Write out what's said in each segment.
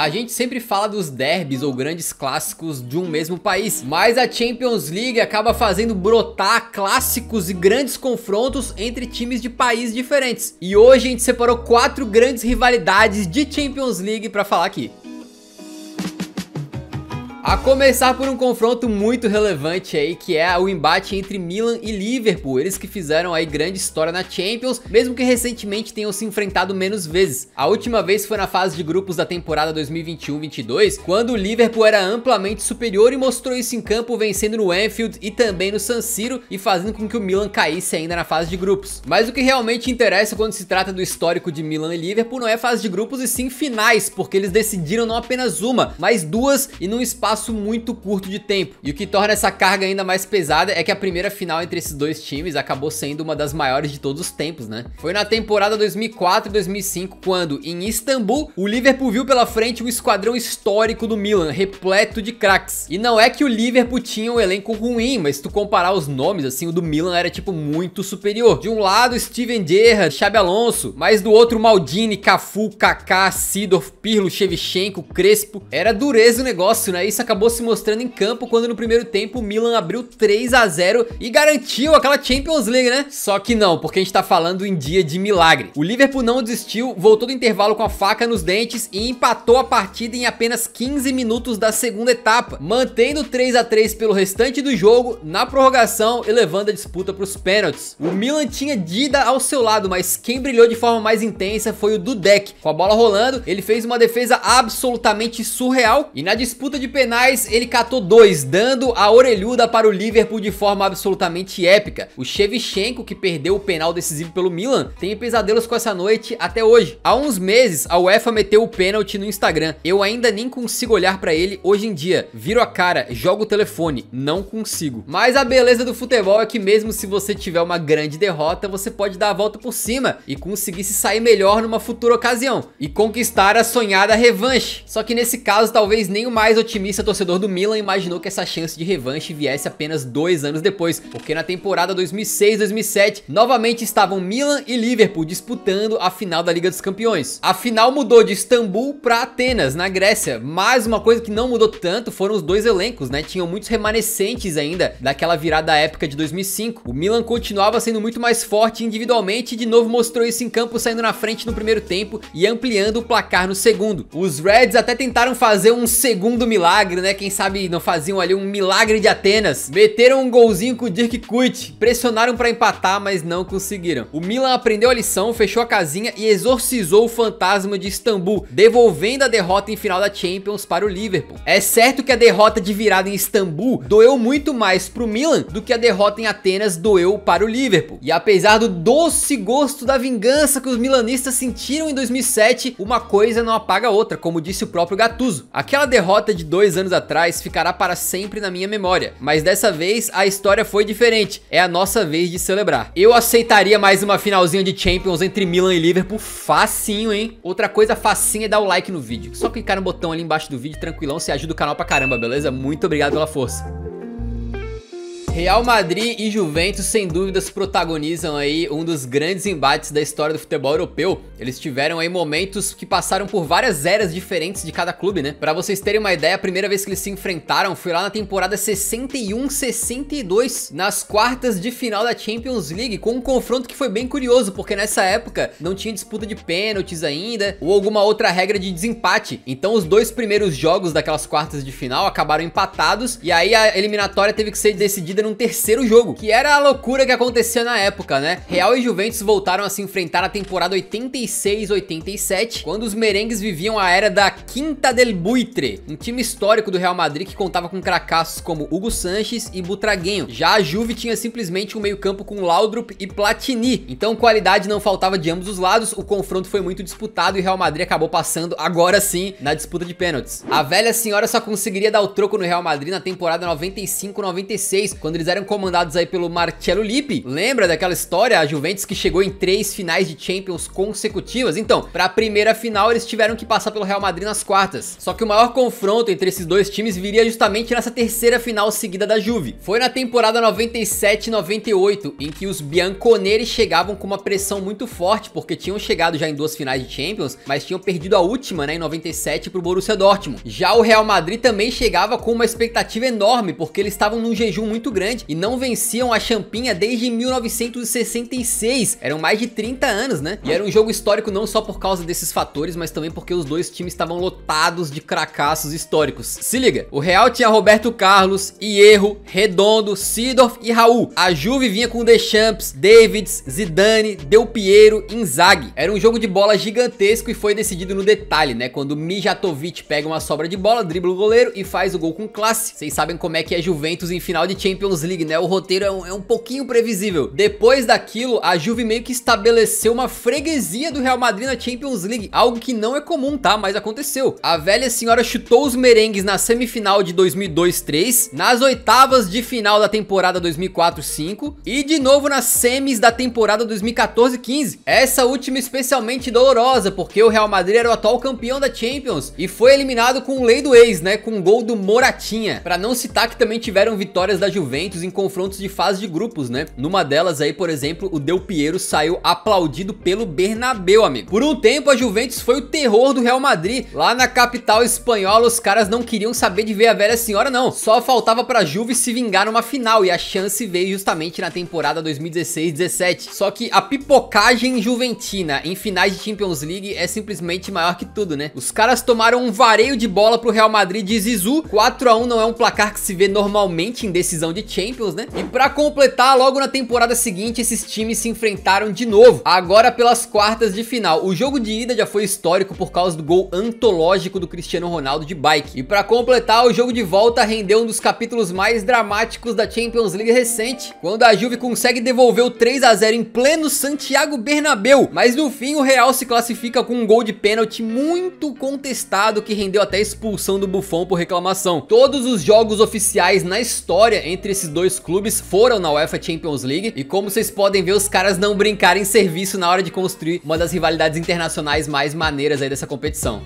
A gente sempre fala dos derbys ou grandes clássicos de um mesmo país, mas a Champions League acaba fazendo brotar clássicos e grandes confrontos entre times de países diferentes. E hoje a gente separou 4 grandes rivalidades de Champions League pra falar aqui. A começar por um confronto muito relevante aí, que é o embate entre Milan e Liverpool. Eles que fizeram aí grande história na Champions, mesmo que recentemente tenham se enfrentado menos vezes. A última vez foi na fase de grupos da temporada 2021-22, quando o Liverpool era amplamente superior e mostrou isso em campo, vencendo no Anfield e também no San Siro, e fazendo com que o Milan caísse ainda na fase de grupos. Mas o que realmente interessa quando se trata do histórico de Milan e Liverpool não é fase de grupos e sim finais, porque eles decidiram não apenas uma, mas duas e num espaço muito curto de tempo. E o que torna essa carga ainda mais pesada é que a primeira final entre esses dois times acabou sendo uma das maiores de todos os tempos, né? Foi na temporada 2004 e 2005, quando, em Istambul, o Liverpool viu pela frente um esquadrão histórico do Milan, repleto de craques. E não é que o Liverpool tinha um elenco ruim, mas se tu comparar os nomes, assim, o do Milan era, tipo, muito superior. De um lado, Steven Gerrard, Xabi Alonso, mas do outro, Maldini, Cafu, Kaká, Seedorf, Pirlo, Shevchenko, Crespo. Era dureza o negócio, né? Isso acabou se mostrando em campo quando no primeiro tempo o Milan abriu 3 a 0 e garantiu aquela Champions League, né? Só que não, porque a gente tá falando em dia de milagre. O Liverpool não desistiu, voltou do intervalo com a faca nos dentes e empatou a partida em apenas 15 minutos da segunda etapa, mantendo 3 a 3 pelo restante do jogo na prorrogação e levando a disputa para os pênaltis. O Milan tinha Dida ao seu lado, mas quem brilhou de forma mais intensa foi o Dudek. Com a bola rolando, ele fez uma defesa absolutamente surreal e na disputa de penais ele catou 2, dando a orelhuda para o Liverpool de forma absolutamente épica. O Shevchenko, que perdeu o penal decisivo pelo Milan, tem pesadelos com essa noite até hoje. Há uns meses, a UEFA meteu o pênalti no Instagram. Eu ainda nem consigo olhar pra ele hoje em dia. Viro a cara, jogo o telefone, não consigo. Mas a beleza do futebol é que mesmo se você tiver uma grande derrota, você pode dar a volta por cima e conseguir se sair melhor numa futura ocasião e conquistar a sonhada revanche. Só que nesse caso, talvez nem o mais otimista torcedor do Milan imaginou que essa chance de revanche viesse apenas 2 anos depois, porque na temporada 2006-2007 novamente estavam Milan e Liverpool disputando a final da Liga dos Campeões. A final mudou de Istambul para Atenas, na Grécia, mas uma coisa que não mudou tanto foram os dois elencos, né? Tinham muitos remanescentes ainda daquela virada épica de 2005. O Milan continuava sendo muito mais forte individualmente e de novo mostrou isso em campo, saindo na frente no primeiro tempo e ampliando o placar no segundo. Os Reds até tentaram fazer um segundo milagre, né? Quem sabe não faziam ali um milagre de Atenas. Meteram um golzinho com o Dirk Kuyt, pressionaram pra empatar, mas não conseguiram. O Milan aprendeu a lição, fechou a casinha e exorcizou o fantasma de Istambul, devolvendo a derrota em final da Champions para o Liverpool. É certo que a derrota de virada em Istambul doeu muito mais pro Milan do que a derrota em Atenas doeu para o Liverpool. E apesar do doce gosto da vingança que os milanistas sentiram em 2007, uma coisa não apaga a outra, como disse o próprio Gattuso. Aquela derrota de 2 anos atrás ficará para sempre na minha memória, mas dessa vez a história foi diferente. É a nossa vez de celebrar. Eu aceitaria mais uma finalzinha de Champions entre Milan e Liverpool facinho, hein? Outra coisa facinha é dar o like no vídeo. Só clicar no botão ali embaixo do vídeo, tranquilão, você ajuda o canal pra caramba, beleza? Muito obrigado pela força. Real Madrid e Juventus sem dúvidas protagonizam aí um dos grandes embates da história do futebol europeu. Eles tiveram aí momentos que passaram por várias eras diferentes de cada clube, né? Pra vocês terem uma ideia, a primeira vez que eles se enfrentaram foi lá na temporada 61-62, nas quartas de final da Champions League, com um confronto que foi bem curioso, porque nessa época não tinha disputa de pênaltis ainda, ou alguma outra regra de desempate. Então os dois primeiros jogos daquelas quartas de final acabaram empatados, e aí a eliminatória teve que ser decidida num terceiro jogo, que era a loucura que acontecia na época, né? Real e Juventus voltaram a se enfrentar na temporada 86-87, quando os merengues viviam a era da Quinta del Buitre, um time histórico do Real Madrid que contava com cracassos como Hugo Sanches e Butragueño. Já a Juve tinha simplesmente um meio campo com Laudrup e Platini, então qualidade não faltava de ambos os lados, o confronto foi muito disputado e o Real Madrid acabou passando agora sim na disputa de pênaltis. A velha senhora só conseguiria dar o troco no Real Madrid na temporada 95-96, quando quando eles eram comandados aí pelo Marcello Lippi. Lembra daquela história? A Juventus que chegou em 3 finais de Champions consecutivas? Então, para a primeira final eles tiveram que passar pelo Real Madrid nas quartas. Só que o maior confronto entre esses dois times viria justamente nessa terceira final seguida da Juve. Foi na temporada 97-98, em que os bianconeri chegavam com uma pressão muito forte, porque tinham chegado já em 2 finais de Champions, mas tinham perdido a última, né, em 97 pro Borussia Dortmund. Já o Real Madrid também chegava com uma expectativa enorme, porque eles estavam num jejum muito grande e não venciam a Champinha desde 1966. Eram mais de 30 anos, né? E era um jogo histórico não só por causa desses fatores, mas também porque os dois times estavam lotados de cracassos históricos. Se liga, o Real tinha Roberto Carlos, Hierro, Redondo, Seedorf e Raul. A Juve vinha com Deschamps, Davids, Zidane, Del Piero, Inzaghi. Era um jogo de bola gigantesco e foi decidido no detalhe, né? Quando Mijatovic pega uma sobra de bola, dribla o goleiro e faz o gol com classe. Vocês sabem como é que é Juventus em final de Champions League, né? O roteiro é um pouquinho previsível. Depois daquilo, a Juve meio que estabeleceu uma freguesia do Real Madrid na Champions League. Algo que não é comum, tá? Mas aconteceu. A velha senhora chutou os merengues na semifinal de 2002-3, nas oitavas de final da temporada 2004-5 e de novo nas semis da temporada 2014-15. Essa última especialmente dolorosa, porque o Real Madrid era o atual campeão da Champions e foi eliminado com lei do ex, né? Com um gol do Moratinha. Pra não citar que também tiveram vitórias da Juventus em confrontos de fase de grupos, né? Numa delas aí, por exemplo, o Del Piero saiu aplaudido pelo Bernabéu, amigo. Por um tempo a Juventus foi o terror do Real Madrid. Lá na capital espanhola os caras não queriam saber de ver a velha senhora, não. Só faltava pra Juve se vingar numa final e a chance veio justamente na temporada 2016-17. Só que a pipocagem juventina em finais de Champions League é simplesmente maior que tudo, né? Os caras tomaram um vareio de bola pro Real Madrid de Zizou. 4-1 não é um placar que se vê normalmente em decisão de Champions, né? E pra completar, logo na temporada seguinte, esses times se enfrentaram de novo, agora pelas quartas de final. O jogo de ida já foi histórico por causa do gol antológico do Cristiano Ronaldo de bike. E pra completar, o jogo de volta rendeu um dos capítulos mais dramáticos da Champions League recente, quando a Juve consegue devolver o 3-0 em pleno Santiago Bernabéu. Mas no fim o Real se classifica com um gol de pênalti muito contestado que rendeu até a expulsão do Buffon por reclamação. Todos os jogos oficiais na história entre esses dois clubes foram na UEFA Champions League e como vocês podem ver, os caras não brincaram em serviço na hora de construir uma das rivalidades internacionais mais maneiras aí dessa competição.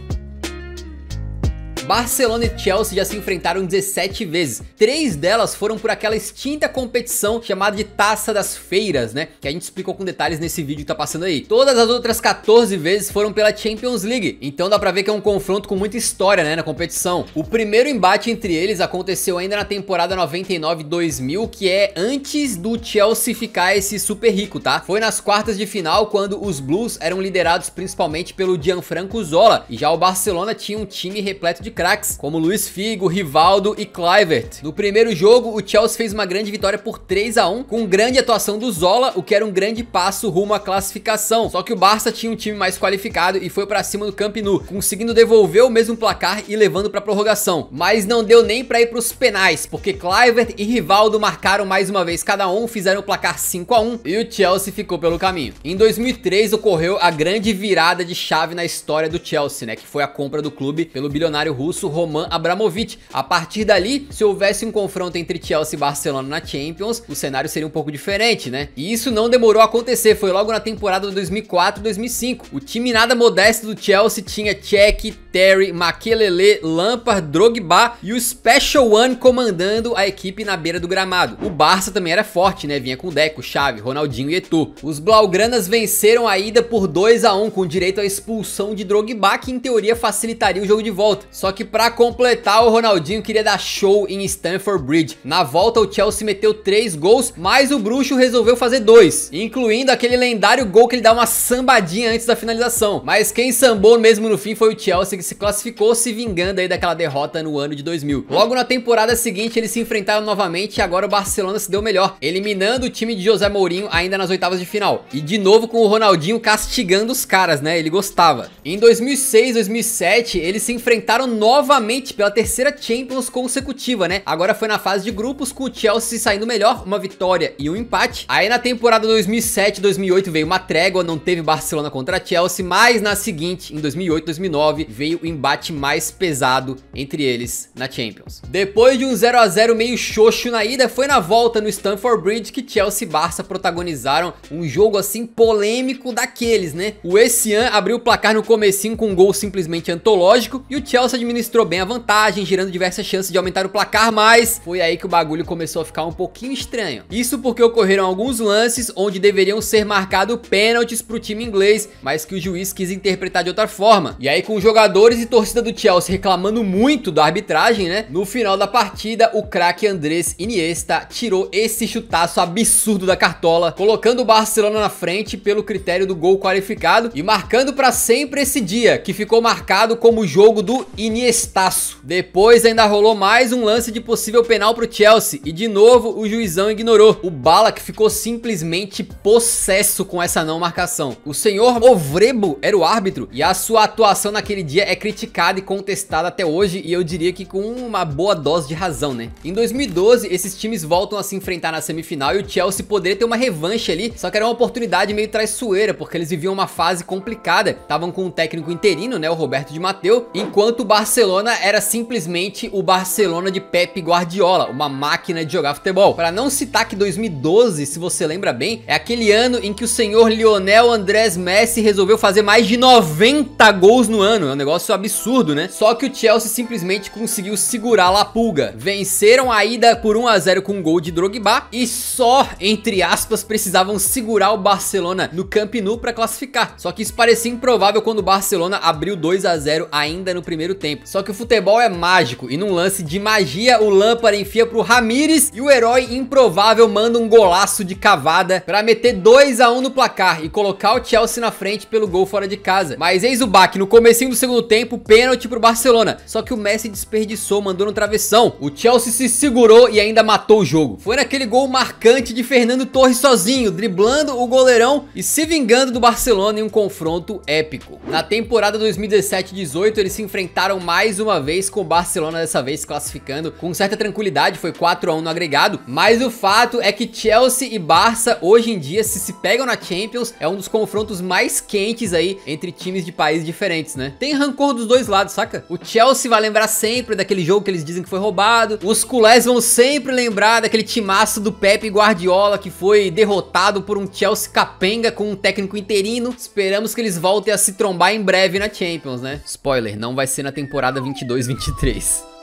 Barcelona e Chelsea já se enfrentaram 17 vezes. 3 delas foram por aquela extinta competição chamada de Taça das Feiras, né? Que a gente explicou com detalhes nesse vídeo que tá passando aí. Todas as outras 14 vezes foram pela Champions League. Então dá pra ver que é um confronto com muita história, né, na competição. O primeiro embate entre eles aconteceu ainda na temporada 99-2000, que é antes do Chelsea ficar esse super rico, tá? Foi nas quartas de final, quando os Blues eram liderados principalmente pelo Gianfranco Zola. E já o Barcelona tinha um time repleto de craques, como Luis Figo, Rivaldo e Kluivert. No primeiro jogo, o Chelsea fez uma grande vitória por 3-1, com grande atuação do Zola, o que era um grande passo rumo à classificação. Só que o Barça tinha um time mais qualificado e foi pra cima do Camp Nou, conseguindo devolver o mesmo placar e levando pra prorrogação. Mas não deu nem pra ir pros penais, porque Kluivert e Rivaldo marcaram mais uma vez cada um, fizeram o placar 5-1 e o Chelsea ficou pelo caminho. Em 2003 ocorreu a grande virada de chave na história do Chelsea, né, que foi a compra do clube pelo bilionário russo Roman Abramovich. A partir dali, se houvesse um confronto entre Chelsea e Barcelona na Champions, o cenário seria um pouco diferente, né? E isso não demorou a acontecer, foi logo na temporada de 2004-2005. O time nada modesto do Chelsea tinha Cech, Terry, Makelele, Lampard, Drogba e o Special One comandando a equipe na beira do gramado. O Barça também era forte, né? Vinha com Deco, Xavi, Ronaldinho e Eto'o. Os blaugranas venceram a ida por 2-1, com direito à expulsão de Drogba, que em teoria facilitaria o jogo de volta. Só que pra completar, o Ronaldinho queria dar show em Stamford Bridge. Na volta o Chelsea meteu 3 gols, mas o bruxo resolveu fazer 2, incluindo aquele lendário gol que ele dá uma sambadinha antes da finalização. Mas quem sambou mesmo no fim foi o Chelsea, que se classificou, se vingando aí daquela derrota no ano de 2000. Logo na temporada seguinte eles se enfrentaram novamente e agora o Barcelona se deu melhor, eliminando o time de José Mourinho ainda nas oitavas de final. E de novo com o Ronaldinho castigando os caras, né? Ele gostava. Em 2006, 2007 eles se enfrentaram novamente pela terceira Champions consecutiva, né? Agora foi na fase de grupos, com o Chelsea saindo melhor, uma vitória e um empate. Aí na temporada 2007-2008 veio uma trégua, não teve Barcelona contra Chelsea, mas na seguinte, em 2008-2009, veio o embate mais pesado entre eles na Champions. Depois de um 0 a 0 meio xoxo na ida, foi na volta no Stamford Bridge que Chelsea e Barça protagonizaram um jogo assim polêmico daqueles, né? O Essien abriu o placar no comecinho com um gol simplesmente antológico e o Chelsea administrou bem a vantagem, gerando diversas chances de aumentar o placar, mas foi aí que o bagulho começou a ficar um pouquinho estranho. Isso porque ocorreram alguns lances onde deveriam ser marcados pênaltis pro time inglês, mas que o juiz quis interpretar de outra forma. E aí, com os jogadores e torcida do Chelsea reclamando muito da arbitragem, né? No final da partida, o craque Andrés Iniesta tirou esse chutaço absurdo da cartola, colocando o Barcelona na frente pelo critério do gol qualificado e marcando pra sempre esse dia, que ficou marcado como o jogo do Iniestaço. Depois ainda rolou mais um lance de possível penal pro Chelsea e de novo o juizão ignorou. O Ballack ficou simplesmente possesso com essa não marcação. O senhor Ovrebo era o árbitro e a sua atuação naquele dia é criticada e contestada até hoje, e eu diria que com uma boa dose de razão, né? Em 2012, esses times voltam a se enfrentar na semifinal e o Chelsea poderia ter uma revanche ali, só que era uma oportunidade meio traiçoeira, porque eles viviam uma fase complicada. Estavam com um técnico interino, né, o Roberto Di Matteo, enquanto o Barcelona era simplesmente o Barcelona de Pep Guardiola, uma máquina de jogar futebol. Para não citar que 2012, se você lembra bem, é aquele ano em que o senhor Lionel Andrés Messi resolveu fazer mais de 90 gols no ano. É um negócio absurdo, né? Só que o Chelsea simplesmente conseguiu segurar a pulga. Venceram a ida por 1 a 0 com um gol de Drogba e só, entre aspas, precisavam segurar o Barcelona no Camp Nou para classificar. Só que isso parecia improvável quando o Barcelona abriu 2 a 0 ainda no primeiro tempo. Só que o futebol é mágico e num lance de magia o Lampard enfia pro Ramírez e o herói improvável manda um golaço de cavada para meter 2 a 1 no placar e colocar o Chelsea na frente pelo gol fora de casa. Mas eis o baque, no comecinho do segundo tempo, pênalti pro Barcelona. Só que o Messi desperdiçou, mandou no travessão. O Chelsea se segurou e ainda matou o jogo. Foi naquele gol marcante de Fernando Torres sozinho, driblando o goleirão e se vingando do Barcelona em um confronto épico. Na temporada 2017-18, eles se enfrentaram mais uma vez, com o Barcelona dessa vez classificando com certa tranquilidade, foi 4 a 1 no agregado. Mas o fato é que Chelsea e Barça hoje em dia, se pegam na Champions, é um dos confrontos mais quentes aí entre times de países diferentes, né? Tem rancor dos dois lados, saca? O Chelsea vai lembrar sempre daquele jogo que eles dizem que foi roubado. Os culés vão sempre lembrar daquele timaço do Pep Guardiola que foi derrotado por um Chelsea capenga com um técnico interino. Esperamos que eles voltem a se trombar em breve na Champions, né? Spoiler, não vai ser na temporada 22-23.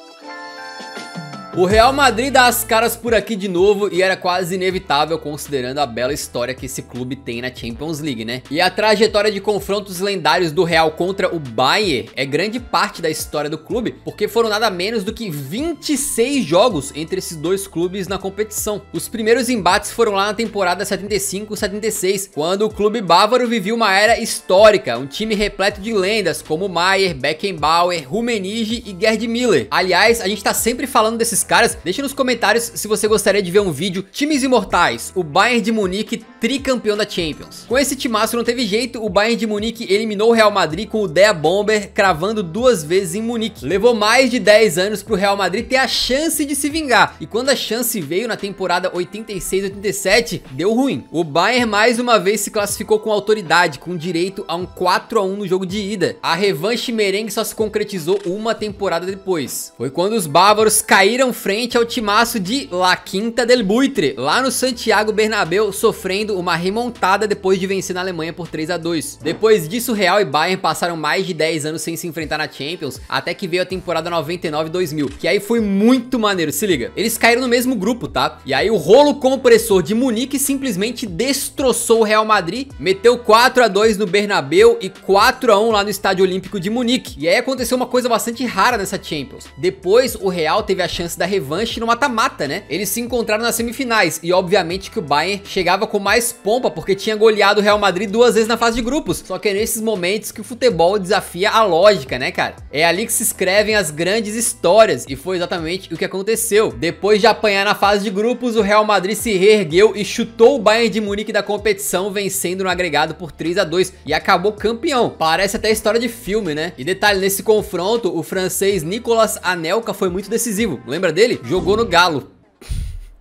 O Real Madrid dá as caras por aqui de novo e era quase inevitável considerando a bela história que esse clube tem na Champions League, né? E a trajetória de confrontos lendários do Real contra o Bayern é grande parte da história do clube, porque foram nada menos do que 26 jogos entre esses dois clubes na competição. Os primeiros embates foram lá na temporada 75-76, quando o clube bávaro vivia uma era histórica, um time repleto de lendas como Maier, Beckenbauer, Rummenigge e Gerd Müller. Aliás, a gente tá sempre falando desses caras. Deixa nos comentários se você gostaria de ver um vídeo Times Imortais, o Bayern de Munique tricampeão da Champions. Com esse timaço não teve jeito, o Bayern de Munique eliminou o Real Madrid com o Dea Bomber cravando 2 vezes em Munique. Levou mais de 10 anos pro Real Madrid ter a chance de se vingar, e quando a chance veio na temporada 86-87, deu ruim. O Bayern mais uma vez se classificou com autoridade, com direito a um 4 a 1 no jogo de ida. A revanche merengue só se concretizou uma temporada depois. Foi quando os bávaros caíram frente ao timaço de La Quinta del Buitre, lá no Santiago Bernabéu, sofrendo uma remontada depois de vencer na Alemanha por 3 a 2. Depois disso, Real e Bayern passaram mais de 10 anos sem se enfrentar na Champions, até que veio a temporada 99-2000, que aí foi muito maneiro, se liga. Eles caíram no mesmo grupo, tá? E aí o rolo compressor de Munique simplesmente destroçou o Real Madrid, meteu 4 a 2 no Bernabéu e 4 a 1 lá no Estádio Olímpico de Munique. E aí aconteceu uma coisa bastante rara nessa Champions. Depois, o Real teve a chance da revanche no mata-mata, né? Eles se encontraram nas semifinais e obviamente que o Bayern chegava com mais pompa porque tinha goleado o Real Madrid 2 vezes na fase de grupos. Só que é nesses momentos que o futebol desafia a lógica, né, cara? É ali que se escrevem as grandes histórias e foi exatamente o que aconteceu. Depois de apanhar na fase de grupos, o Real Madrid se reergueu e chutou o Bayern de Munique da competição, vencendo no agregado por 3-2 e acabou campeão. Parece até história de filme, né? E detalhe, nesse confronto, o francês Nicolas Anelka foi muito decisivo. Lembra dele? Jogou no Galo.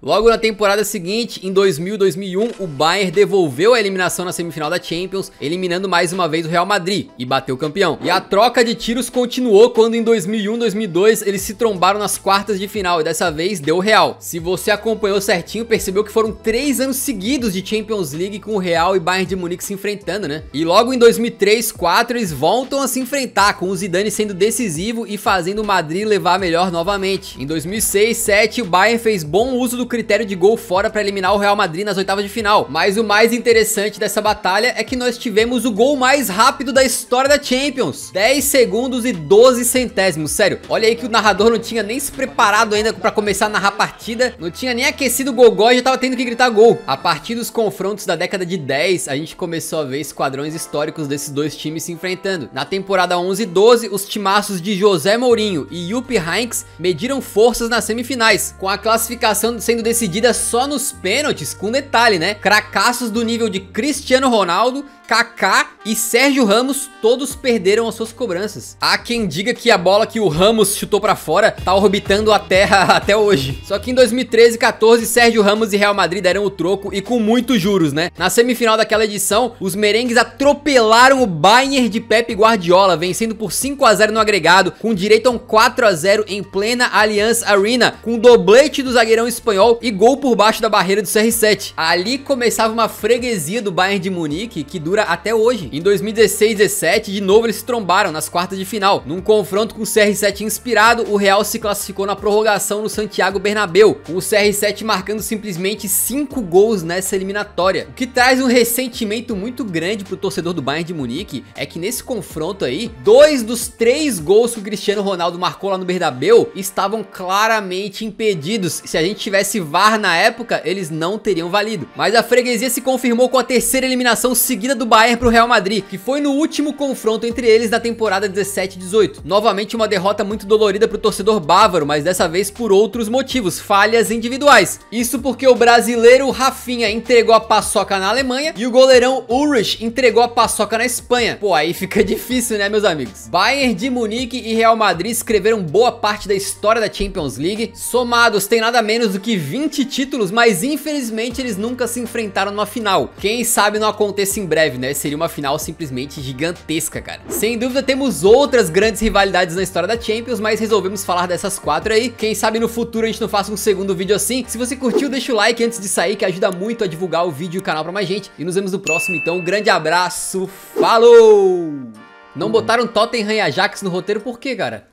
Logo na temporada seguinte, em 2000 e 2001, o Bayern devolveu a eliminação na semifinal da Champions, eliminando mais uma vez o Real Madrid e bateu campeão. E a troca de tiros continuou quando em 2001 e 2002 eles se trombaram nas quartas de final e dessa vez deu o Real. Se você acompanhou certinho, percebeu que foram 3 anos seguidos de Champions League com o Real e Bayern de Munique se enfrentando, né? E logo em 2003-2004 eles voltam a se enfrentar, com o Zidane sendo decisivo e fazendo o Madrid levar a melhor novamente. Em 2006-2007 o Bayern fez bom uso do critério de gol fora para eliminar o Real Madrid nas oitavas de final. Mas o mais interessante dessa batalha é que nós tivemos o gol mais rápido da história da Champions. 10 segundos e 12 centésimos. Sério, olha aí que o narrador não tinha nem se preparado ainda para começar a narrar a partida. Não tinha nem aquecido o gogó e já tava tendo que gritar gol. A partir dos confrontos da década de 10, a gente começou a ver esquadrões históricos desses dois times se enfrentando. Na temporada 11 e 12, os timaços de José Mourinho e Jupp Heynckes mediram forças nas semifinais, com a classificação sendo decidida só nos pênaltis, com detalhe, né? Cracaços do nível de Cristiano Ronaldo, Kaká e Sérgio Ramos todos perderam as suas cobranças. Há quem diga que a bola que o Ramos chutou pra fora tá orbitando a terra até hoje. Só que em 2013 e 14, Sérgio Ramos e Real Madrid deram o troco e com muitos juros, né? Na semifinal daquela edição, os merengues atropelaram o Bayern de Pep Guardiola, vencendo por 5-0 no agregado, com direito a um 4-0 em plena Allianz Arena, com doblete do zagueirão espanhol e gol por baixo da barreira do CR7. Ali começava uma freguesia do Bayern de Munique que dura até hoje. Em 2016-17, de novo eles se trombaram nas quartas de final. Num confronto com o CR7 inspirado, o Real se classificou na prorrogação no Santiago Bernabéu, com o CR7 marcando simplesmente 5 gols nessa eliminatória. O que traz um ressentimento muito grande pro torcedor do Bayern de Munique é que nesse confronto aí, 2 dos 3 gols que o Cristiano Ronaldo marcou lá no Bernabéu estavam claramente impedidos. Se a gente tivesse VAR na época, eles não teriam valido. Mas a freguesia se confirmou com a terceira eliminação seguida do Bayern pro Real Madrid, que foi no último confronto entre eles da temporada 17-18. Novamente uma derrota muito dolorida pro torcedor bávaro, mas dessa vez por outros motivos, falhas individuais. Isso porque o brasileiro Rafinha entregou a paçoca na Alemanha e o goleirão Ulrich entregou a paçoca na Espanha. Pô, aí fica difícil, né, meus amigos? Bayern de Munique e Real Madrid escreveram boa parte da história da Champions League. Somados, tem nada menos do que 20 títulos, mas infelizmente eles nunca se enfrentaram numa final. Quem sabe não aconteça em breve, né? Seria uma final simplesmente gigantesca, cara. Sem dúvida temos outras grandes rivalidades na história da Champions, mas resolvemos falar dessas 4 aí. Quem sabe no futuro a gente não faça um segundo vídeo assim. Se você curtiu, deixa o like antes de sair, que ajuda muito a divulgar o vídeo e o canal pra mais gente. E nos vemos no próximo, então um grande abraço, falou! Não botaram Tottenham e Ajax no roteiro por quê, cara?